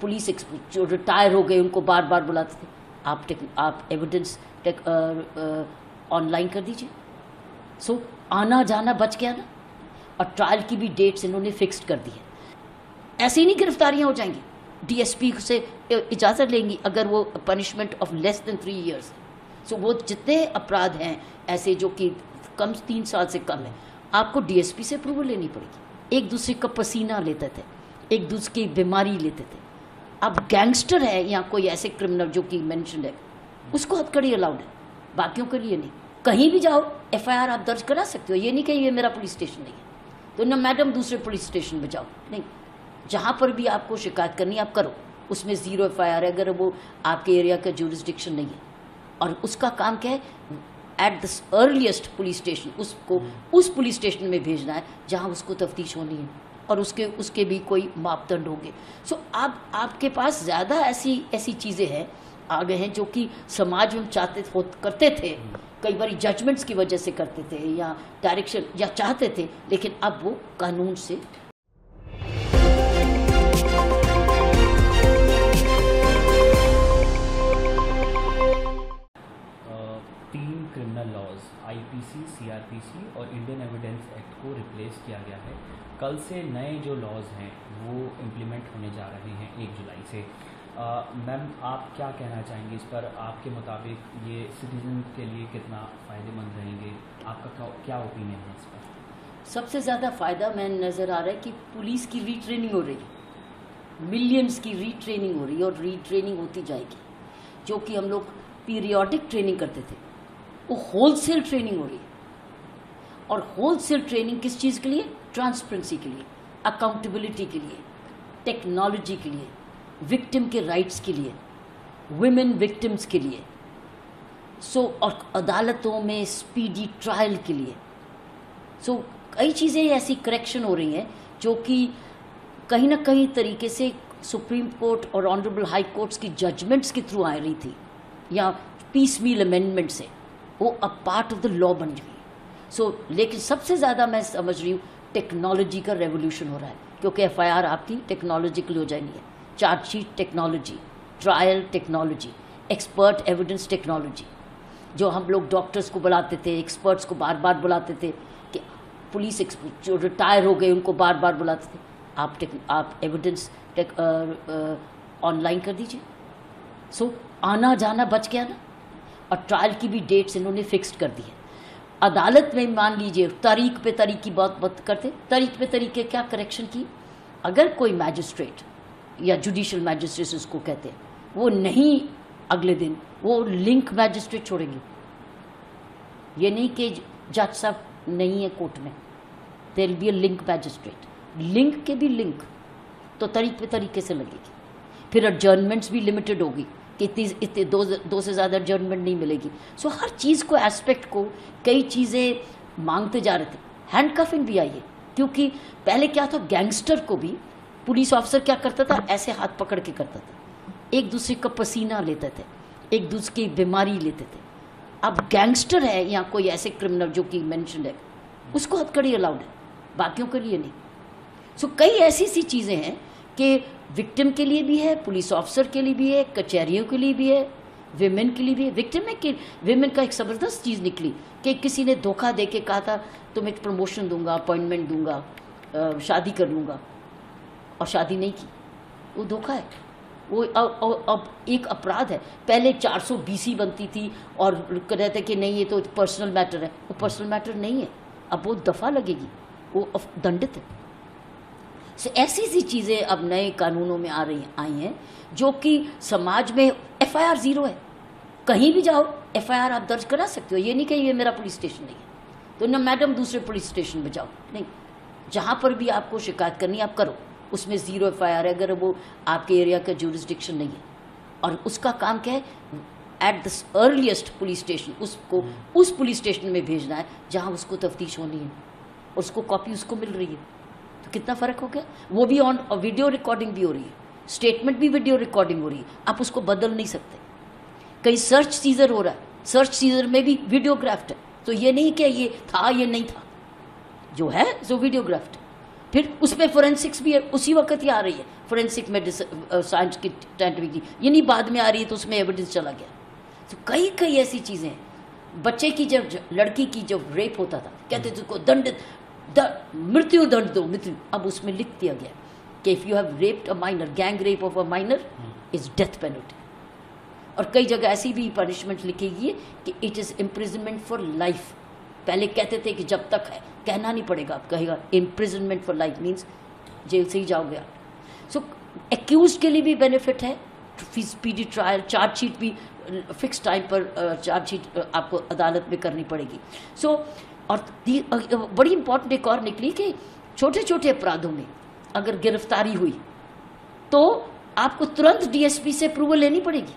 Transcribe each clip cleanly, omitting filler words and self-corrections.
Police जो retire हो गए उनको बार बार बुलाते थे, आप एविडेंस ऑनलाइन कर दीजिए। सो आना जाना बच गया ना, और ट्रायल की भी डेट्स इन्होंने फिक्स्ड कर दी है। ऐसे ही नहीं गिरफ्तारियां हो जाएंगी, डीएसपी से इजाज़त लेंगी अगर वो punishment of less than 3 years। सो वो जितने अपराध हैं ऐसे जो कि कम 3 साल से कम है, आपको डीएसपी से अप्रूवल लेनी पड़ेगी। एक दूसरे का पसीना लेते थे, एक दूसरे की बीमारी लेते थे। अब गैंगस्टर है या कोई ऐसे क्रिमिनल जो कि मेंशन है, उसको हथकड़ी अलाउड है, बाकियों के लिए नहीं। कहीं भी जाओ एफआईआर आप दर्ज करा सकते हो, ये नहीं कि ये मेरा पुलिस स्टेशन नहीं है तो ना मैडम दूसरे पुलिस स्टेशन में जाओ, नहीं। जहाँ पर भी आपको शिकायत करनी आप करो, उसमें 0 एफआईआर है अगर वो आपके एरिया का जुरिस्डिक्शन नहीं है। और उसका काम क्या है, at the earliest police station उसको उस पुलिस स्टेशन में भेजना है जहाँ उसको तफ्तीश होनी है, और उसके भी कोई मापदंड होंगे। सो अब आपके पास ज़्यादा ऐसी चीज़ें हैं आ गए हैं जो कि समाज में करते थे, कई बार जजमेंट्स की वजह से करते थे या डायरेक्शन या चाहते थे, लेकिन अब वो कानून से क्रिमिनल लॉज आईपीसी, सीआरपीसी और इंडियन एविडेंस एक्ट को रिप्लेस किया गया है। कल से नए जो लॉज हैं वो इम्प्लीमेंट होने जा रहे हैं 1 जुलाई से। मैम आप क्या कहना चाहेंगे इस पर? आपके मुताबिक ये सिटीजन के लिए कितना फ़ायदेमंद रहेंगे? आपका क्या ओपिनियन है इस पर? सबसे ज़्यादा फ़ायदा मैं नज़र आ रहा है कि पुलिस की रीट्रेनिंग हो रही है, मिलियंस की रीट्रेनिंग हो रही है और रीट्रेनिंग होती जाएगी। जो कि हम लोग पीरियोडिक ट्रेनिंग करते थे, वो होलसेल ट्रेनिंग हो रही है। और होलसेल ट्रेनिंग किस चीज़ के लिए? ट्रांसपेरेंसी के लिए, अकाउंटेबिलिटी के लिए, टेक्नोलॉजी के लिए, विक्टिम के राइट्स के लिए, वुमेन विक्टिम्स के लिए, और अदालतों में स्पीडी ट्रायल के लिए। कई चीज़ें ऐसी करेक्शन हो रही हैं जो कि कहीं ना कहीं तरीके से सुप्रीम कोर्ट और ऑनरेबल हाई कोर्ट्स की जजमेंट्स के थ्रू आ रही थी या पीसमील अमेंडमेंट से, वो अब पार्ट ऑफ द लॉ बन गई। लेकिन सबसे ज़्यादा मैं समझ रही हूँ टेक्नोलॉजी का रेवोल्यूशन हो रहा है, क्योंकि एफआईआर आपकी टेक्नोलॉजिकल हो जानी है, chargesheet technology, trial technology, expert evidence technology. जो हम लोग डॉक्टर्स को बुलाते थे, एक्सपर्ट्स को बार बार बुलाते थे, कि पुलिस जो रिटायर हो गए उनको बार बार बुलाते थे, आप एविडेंस ऑनलाइन कर दीजिए। आना जाना बच गया ना, और ट्रायल की भी डेट्स इन्होंने फिक्स्ड कर दी है। अदालत में मान लीजिए तारीख पे तारीख की बात करते, तारीख पे तारीख के क्या करेक्शन की, अगर कोई मैजिस्ट्रेट या जुडिशल मैजिस्ट्रेट उसको कहते हैं, वो नहीं अगले दिन वो लिंक मैजिस्ट्रेट छोड़ेंगे। ये नहीं कि जज साहब नहीं है कोर्ट में, there will be a link magistrate, link के भी लिंक तो तारीख पे तरीके से लगेगी। फिर एडजर्नमेंट्स भी लिमिटेड होगी कि इतने दो से ज़्यादा एडजर्नमेंट नहीं मिलेगी। हर चीज़ को, एस्पेक्ट को, कई चीज़ें मांगते जा रहे थे। हैंडकफिंग भी आई है, क्योंकि पहले क्या था, गैंगस्टर को भी पुलिस ऑफिसर क्या करता था, ऐसे हाथ पकड़ के करता था, एक दूसरे का पसीना लेते थे, एक दूसरे की बीमारी लेते थे। अब गैंगस्टर है या कोई ऐसे क्रिमिनल जो कि मेंशन है, उसको हथकड़ी अलाउड है, बाकियों के लिए नहीं। कई ऐसी चीज़ें हैं कि विक्टिम के लिए भी है, पुलिस ऑफिसर के लिए भी है, कचहरियों के लिए भी है, विमेन के लिए भी है। विक्टिम में कि विमेन का एक ज़बरदस्त चीज़ निकली कि किसी ने धोखा दे के कहा था तुम्हें प्रमोशन दूंगा, अपॉइंटमेंट दूंगा, शादी कर लूँगा, और शादी नहीं की, वो धोखा है। वो अब एक अपराध है। पहले 400 BC बनती थी और कहते थे कि नहीं ये तो पर्सनल मैटर है, वो पर्सनल मैटर नहीं है, अब वो दफ़ा लगेगी, वो दंडित है। ऐसी चीज़ें अब नए कानूनों में आई हैं जो कि समाज में एफआईआर 0 है। कहीं भी जाओ एफआईआर आप दर्ज करा सकते हो, ये नहीं कि ये मेरा पुलिस स्टेशन नहीं है तो ना मैडम दूसरे पुलिस स्टेशन में जाओ, नहीं। जहाँ पर भी आपको शिकायत करनी आप करो, उसमें 0 एफआईआर है अगर वो आपके एरिया का जुरिस्डिक्शन नहीं है। और उसका काम क्या है, at the earliest police station उसको उस पुलिस स्टेशन में भेजना है जहाँ उसको तफ्तीश होनी है, और उसको कॉपी उसको मिल रही है। तो कितना फ़र्क हो गया। वो भी ऑन वीडियो रिकॉर्डिंग भी हो रही है, स्टेटमेंट भी वीडियो रिकॉर्डिंग हो रही है, आप उसको बदल नहीं सकते। कहीं सर्च सीजर हो रहा है, सर्च सीजर में भी वीडियोग्राफ्ड है, तो ये नहीं कि ये था ये नहीं था, जो है जो वीडियोग्राफ्ड है। फिर उसमें फोरेंसिक्स भी है, उसी वक्त ही आ रही है फोरेंसिक मेडिसिन साइंस की साइंटिफिक, ये नहीं बाद में आ रही है तो उसमें एविडेंस चला गया। तो कई कई ऐसी चीज़ें हैं। बच्चे की जब लड़की की जब रेप होता था कहते थे उसको मृत्यु दंड दो, मृत्यु। अब उसमें लिख दिया गया कि if you have raped a minor, gang rape of a minor is death penalty. और कई जगह ऐसी भी पनिशमेंट लिखी गई है कि it is imprisonment for life. पहले कहते थे कि जब तक है, कहना नहीं पड़ेगा, आप कहेगा imprisonment for life means jail से ही जाओगे आप। सो एक्यूज के लिए भी बेनिफिट है, स्पीडी ट्रायल, चार्जशीट भी फिक्स टाइम पर चार्जशीट आपको अदालत में करनी पड़ेगी। सो और बड़ी इंपॉर्टेंट एक और निकली कि छोटे छोटे अपराधों में अगर गिरफ्तारी हुई तो आपको तुरंत डीएसपी से अप्रूवल लेनी पड़ेगी।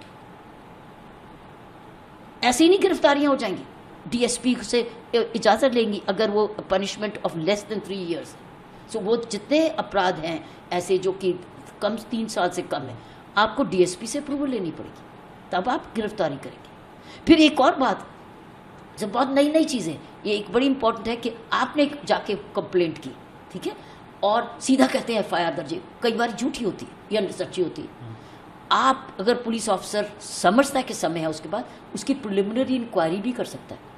ऐसे ही नहीं गिरफ्तारियां हो जाएंगी, डीएसपी से इजाज़त लेंगी अगर वो punishment of less than 3 years। सो वो जितने अपराध हैं ऐसे जो कि कम 3 साल से कम है, आपको डीएसपी से अप्रूवल लेनी पड़ेगी, तब आप गिरफ्तारी करेंगे। फिर एक और बात, जब बहुत नई नई चीज़ें, ये एक बड़ी इंपॉर्टेंट है कि आपने जाके कंप्लेंट की, ठीक है, और सीधा कहते हैं एफआईआर दर्ज, कई बार झूठी होती है या सच्ची होती है। आप अगर पुलिस ऑफिसर समझता है कि समय है, उसके बाद उसकी प्रिलिमिनरी इंक्वायरी भी कर सकता है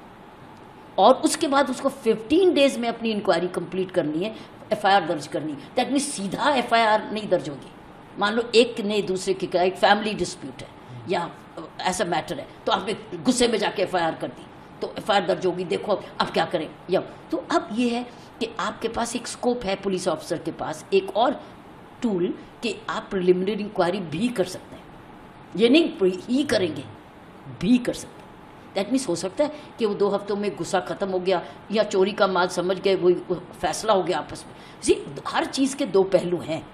और उसके बाद उसको 15 days में अपनी इंक्वायरी कंप्लीट करनी है, एफआईआर दर्ज करनी है। दैट मीन्स सीधा एफआईआर नहीं दर्ज होगी। मान लो एक ने दूसरे के एक फैमिली डिस्प्यूट है या ऐसा मैटर है, तो आपने गुस्से में जाके एफआईआर कर दी तो एफआईआर दर्ज होगी, देखो अब क्या करें। या तो अब ये है कि आपके पास एक स्कोप है, पुलिस ऑफिसर के पास एक और टूल कि आप प्रिलिमिनरी इंक्वायरी भी कर सकते हैं। ये नहीं ही करेंगे, भी कर सकते हैं। दैट मीन्स हो सकता है कि वो 2 हफ्तों में गुस्सा खत्म हो गया या चोरी का माल समझ गए, वो फैसला हो गया आपस में। हर चीज़ के 2 पहलू हैं,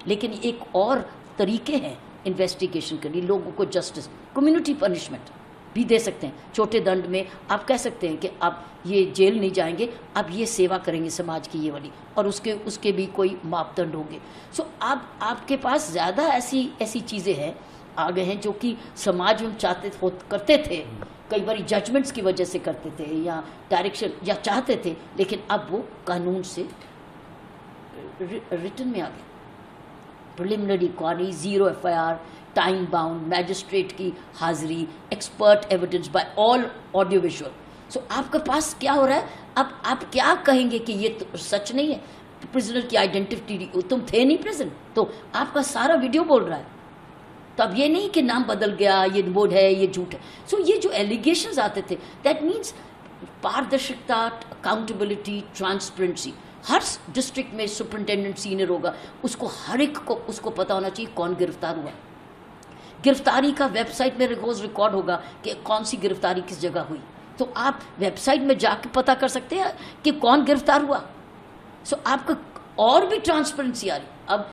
लेकिन एक और तरीके हैं इन्वेस्टिगेशन के लिए। लोगों को जस्टिस, कम्युनिटी पनिशमेंट भी दे सकते हैं। छोटे दंड में आप कह सकते हैं कि आप ये जेल नहीं जाएंगे, आप ये सेवा करेंगे समाज की ये वाली, और उसके भी कोई मापदंड होंगे। सो आपके पास ज़्यादा ऐसी चीज़ें हैं आ गए हैं जो कि समाज में करते थे, कई बार जजमेंट्स की वजह से करते थे या डायरेक्शन या चाहते थे, लेकिन अब वो कानून से रिटन में आ गया। Preliminary inquiry, 0 FIR, time bound, magistrate की हाजिरी, expert evidence by all audio visual. So आपके पास क्या हो रहा है, अब आप क्या कहेंगे कि ये तो सच नहीं है, प्रिजनर की आइडेंटिटी, तुम थे नहीं प्रिजन, तो आपका सारा वीडियो बोल रहा है। तो अब ये नहीं कि नाम बदल गया, ये बोर्ड है, ये झूठ है। सो ये जो एलिगेशंस आते थे, दैट मीन्स पारदर्शिता, अकाउंटेबिलिटी, ट्रांसपेरेंसी। हर डिस्ट्रिक्ट में सुपरिटेंडेंट सीनियर होगा, उसको हर एक को उसको पता होना चाहिए कौन गिरफ्तार हुआ। गिरफ्तारी का वेबसाइट में रोज रिकॉर्ड होगा कि कौन सी गिरफ्तारी किस जगह हुई, तो आप वेबसाइट में जाके पता कर सकते हैं कि कौन गिरफ्तार हुआ। सो आपका और भी ट्रांसपेरेंसी आ रही। अब